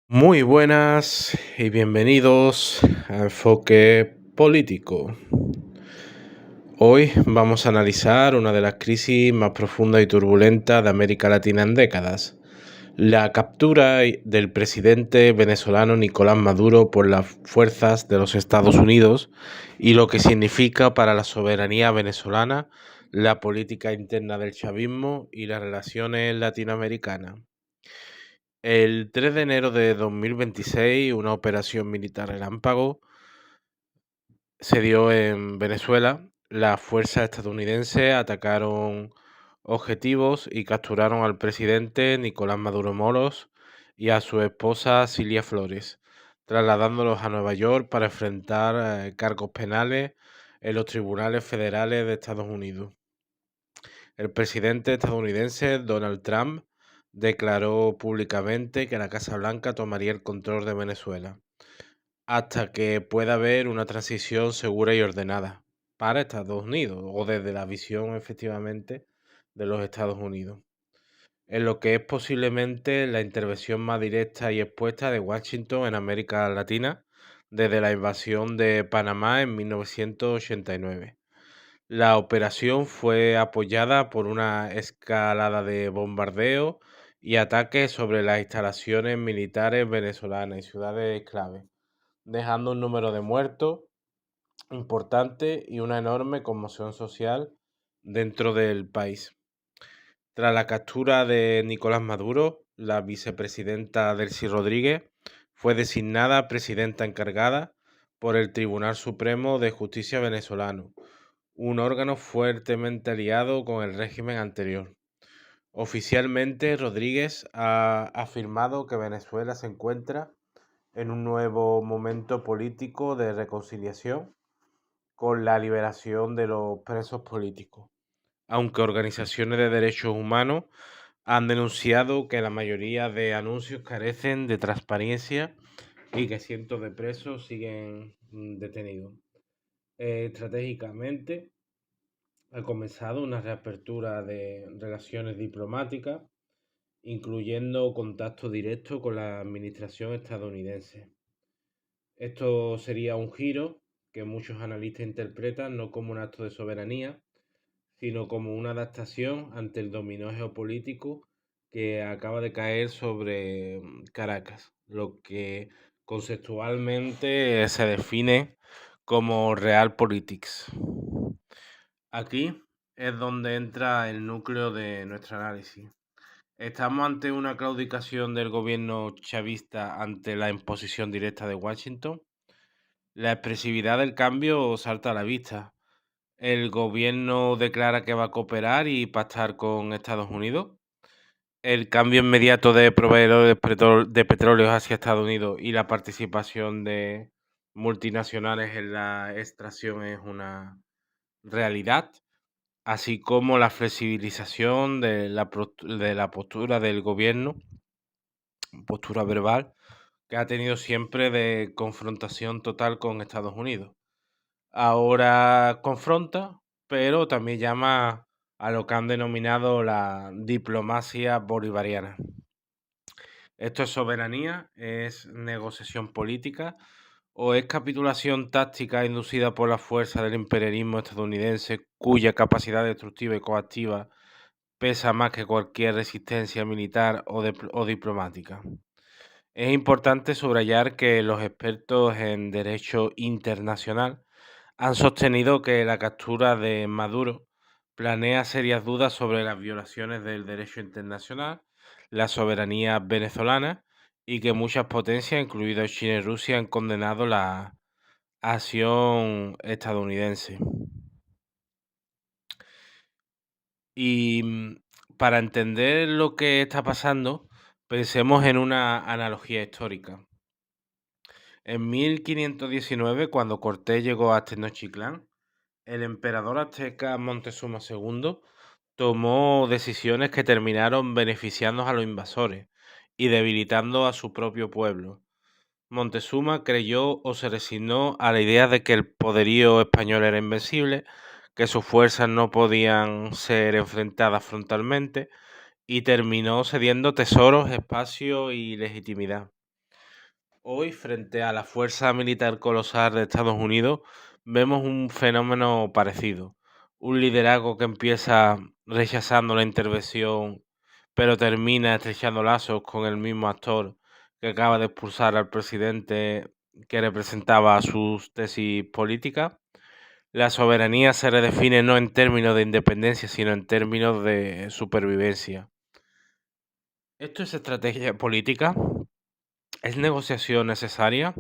Muy buenas y bienvenidos a Enfoque Político. Hoy vamos a analizar una de las crisis más profundas y turbulentas de América Latina en décadas, la captura del presidente venezolano Nicolás Maduro por las fuerzas de los Estados Unidos y lo que significa para la soberanía venezolana, la política interna del chavismo y las relaciones latinoamericanas. El 3 de enero de 2026, una operación militar relámpago se dio en Venezuela. Las fuerzas estadounidenses atacaron objetivos y capturaron al presidente Nicolás Maduro Moros y a su esposa Cilia Flores, trasladándolos a Nueva York para enfrentar cargos penales en los tribunales federales de Estados Unidos. El presidente estadounidense Donald Trump declaró públicamente que la Casa Blanca tomaría el control de Venezuela hasta que pueda haber una transición segura y ordenada para Estados Unidos, o desde la visión efectivamente de los Estados Unidos, en lo que es posiblemente la intervención más directa y expuesta de Washington en América Latina desde la invasión de Panamá en 1989. La operación fue apoyada por una escalada de bombardeo y ataques sobre las instalaciones militares venezolanas y ciudades clave, dejando un número de muertos importante y una enorme conmoción social dentro del país. Tras la captura de Nicolás Maduro, la vicepresidenta Delcy Rodríguez fue designada presidenta encargada por el Tribunal Supremo de Justicia venezolano, un órgano fuertemente aliado con el régimen anterior. Oficialmente, Rodríguez ha afirmado que Venezuela se encuentra en un nuevo momento político de reconciliación con la liberación de los presos políticos, aunque organizaciones de derechos humanos han denunciado que la mayoría de anuncios carecen de transparencia y que cientos de presos siguen detenidos. Estratégicamente, ha comenzado una reapertura de relaciones diplomáticas, incluyendo contacto directo con la administración estadounidense. Esto sería un giro que muchos analistas interpretan no como un acto de soberanía, sino como una adaptación ante el dominó geopolítico que acaba de caer sobre Caracas, lo que conceptualmente se define como Realpolitics. Aquí es donde entra el núcleo de nuestro análisis. ¿Estamos ante una claudicación del gobierno chavista ante la imposición directa de Washington? La expresividad del cambio salta a la vista. El gobierno declara que va a cooperar y pactar con Estados Unidos. El cambio inmediato de proveedores de petróleo hacia Estados Unidos y la participación de multinacionales en la extracción es una realidad, así como la flexibilización de la postura del gobierno, postura verbal, que ha tenido siempre de confrontación total con Estados Unidos. Ahora confronta, pero también llama a lo que han denominado la diplomacia bolivariana. ¿Esto es soberanía? ¿Es negociación política? ¿O es capitulación táctica inducida por la fuerza del imperialismo estadounidense, cuya capacidad destructiva y coactiva pesa más que cualquier resistencia militar o diplomática? Es importante subrayar que los expertos en derecho internacional han sostenido que la captura de Maduro planea serias dudas sobre las violaciones del derecho internacional, la soberanía venezolana y que muchas potencias, incluidas China y Rusia, han condenado la acción estadounidense. Y para entender lo que está pasando, pensemos en una analogía histórica. En 1519, cuando Cortés llegó a Tenochtitlán, el emperador azteca Montezuma II tomó decisiones que terminaron beneficiando a los invasores y debilitando a su propio pueblo. Montezuma creyó o se resignó a la idea de que el poderío español era invencible, que sus fuerzas no podían ser enfrentadas frontalmente y terminó cediendo tesoros, espacio y legitimidad. Hoy, frente a la fuerza militar colosal de Estados Unidos, vemos un fenómeno parecido. Un liderazgo que empieza rechazando la intervención, pero termina estrechando lazos con el mismo actor que acaba de expulsar al presidente que representaba sus tesis políticas. La soberanía se redefine no en términos de independencia, sino en términos de supervivencia. ¿Esto es estrategia política? ¿Es negociación necesaria?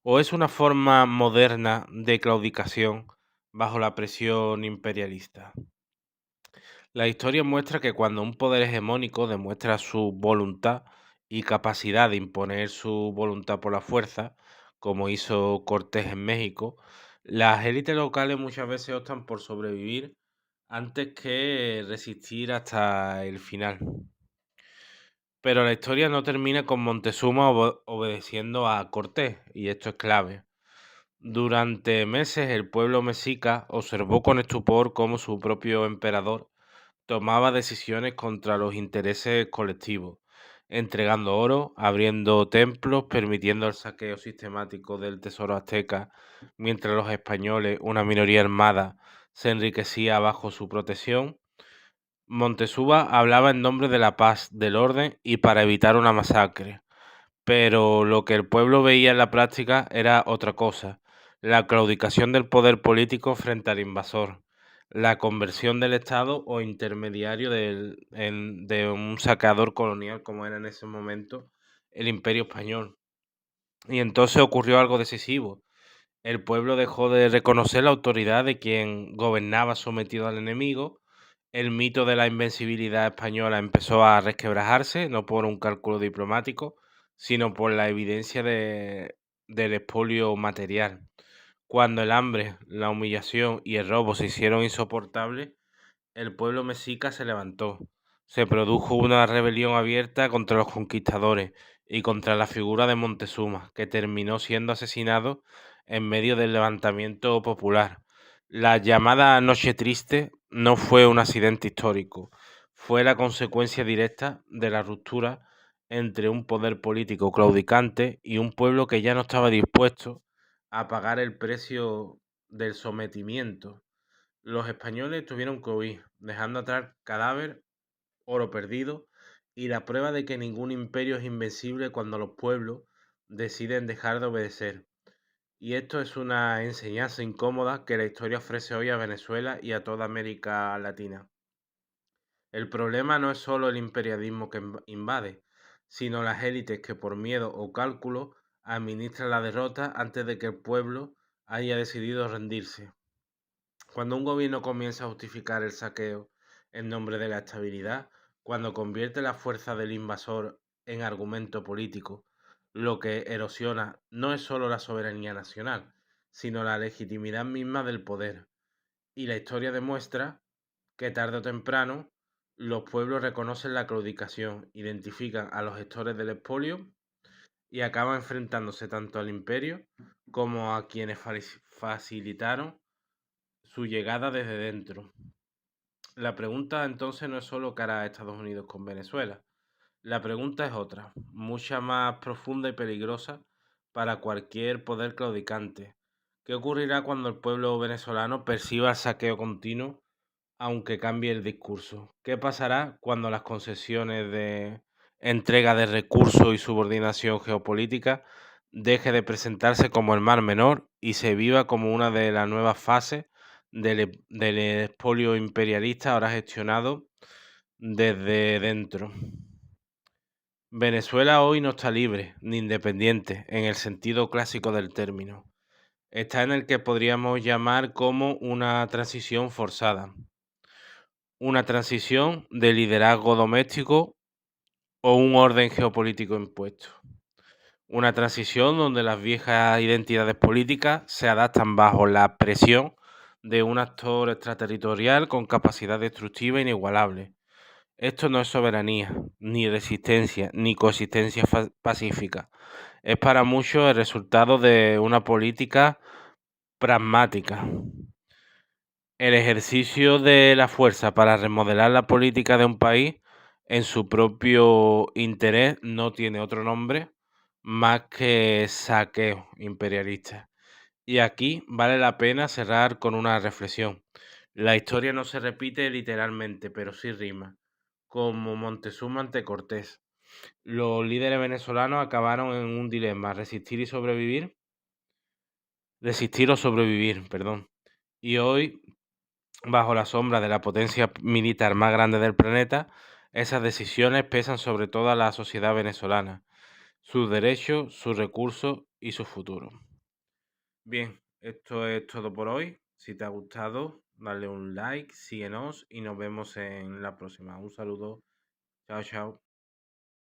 ¿O es una forma moderna de claudicación bajo la presión imperialista? La historia muestra que cuando un poder hegemónico demuestra su voluntad y capacidad de imponer su voluntad por la fuerza, como hizo Cortés en México, las élites locales muchas veces optan por sobrevivir antes que resistir hasta el final. Pero la historia no termina con Montezuma obedeciendo a Cortés, y esto es clave. Durante meses el pueblo mexica observó con estupor cómo su propio emperador tomaba decisiones contra los intereses colectivos, entregando oro, abriendo templos, permitiendo el saqueo sistemático del tesoro azteca, mientras los españoles, una minoría armada, se enriquecía bajo su protección. Montezuma hablaba en nombre de la paz, del orden y para evitar una masacre. Pero lo que el pueblo veía en la práctica era otra cosa: la claudicación del poder político frente al invasor, la conversión del Estado o intermediario de un saqueador colonial, como era en ese momento el Imperio Español. Y entonces ocurrió algo decisivo. El pueblo dejó de reconocer la autoridad de quien gobernaba sometido al enemigo. El mito de la invencibilidad española empezó a resquebrajarse, no por un cálculo diplomático, sino por la evidencia del expolio material. Cuando el hambre, la humillación y el robo se hicieron insoportables, el pueblo mexica se levantó. Se produjo una rebelión abierta contra los conquistadores y contra la figura de Montezuma, que terminó siendo asesinado en medio del levantamiento popular. La llamada Noche Triste no fue un accidente histórico, fue la consecuencia directa de la ruptura entre un poder político claudicante y un pueblo que ya no estaba dispuesto a pagar el precio del sometimiento. Los españoles tuvieron que huir, dejando atrás cadáver, oro perdido y la prueba de que ningún imperio es invencible cuando los pueblos deciden dejar de obedecer. Y esto es una enseñanza incómoda que la historia ofrece hoy a Venezuela y a toda América Latina. El problema no es solo el imperialismo que invade, sino las élites que por miedo o cálculo administran la derrota antes de que el pueblo haya decidido rendirse. Cuando un gobierno comienza a justificar el saqueo en nombre de la estabilidad, cuando convierte la fuerza del invasor en argumento político, lo que erosiona no es solo la soberanía nacional, sino la legitimidad misma del poder. Y la historia demuestra que tarde o temprano los pueblos reconocen la claudicación, identifican a los gestores del expolio y acaban enfrentándose tanto al imperio como a quienes facilitaron su llegada desde dentro. La pregunta entonces no es solo cara a Estados Unidos con Venezuela. La pregunta es otra, mucha más profunda y peligrosa para cualquier poder claudicante. ¿Qué ocurrirá cuando el pueblo venezolano perciba el saqueo continuo, aunque cambie el discurso? ¿Qué pasará cuando las concesiones de entrega de recursos y subordinación geopolítica deje de presentarse como el mar menor y se viva como una de las nuevas fases del expolio imperialista ahora gestionado desde dentro? Venezuela hoy no está libre ni independiente en el sentido clásico del término. Está en el que podríamos llamar como una transición forzada. Una transición de liderazgo doméstico o un orden geopolítico impuesto. Una transición donde las viejas identidades políticas se adaptan bajo la presión de un actor extraterritorial con capacidad destructiva inigualable. Esto no es soberanía, ni resistencia, ni coexistencia pacífica. Es para muchos el resultado de una política pragmática. El ejercicio de la fuerza para remodelar la política de un país en su propio interés no tiene otro nombre más que saqueo imperialista. Y aquí vale la pena cerrar con una reflexión. La historia no se repite literalmente, pero sí rima, como Montezuma ante Cortés. Los líderes venezolanos acabaron en un dilema, resistir o sobrevivir, perdón. Y hoy, bajo la sombra de la potencia militar más grande del planeta, esas decisiones pesan sobre toda la sociedad venezolana, sus derechos, sus recursos y su futuro. Bien, esto es todo por hoy. Si te ha gustado, dale un like, síguenos y nos vemos en la próxima. Un saludo. Chao, chao.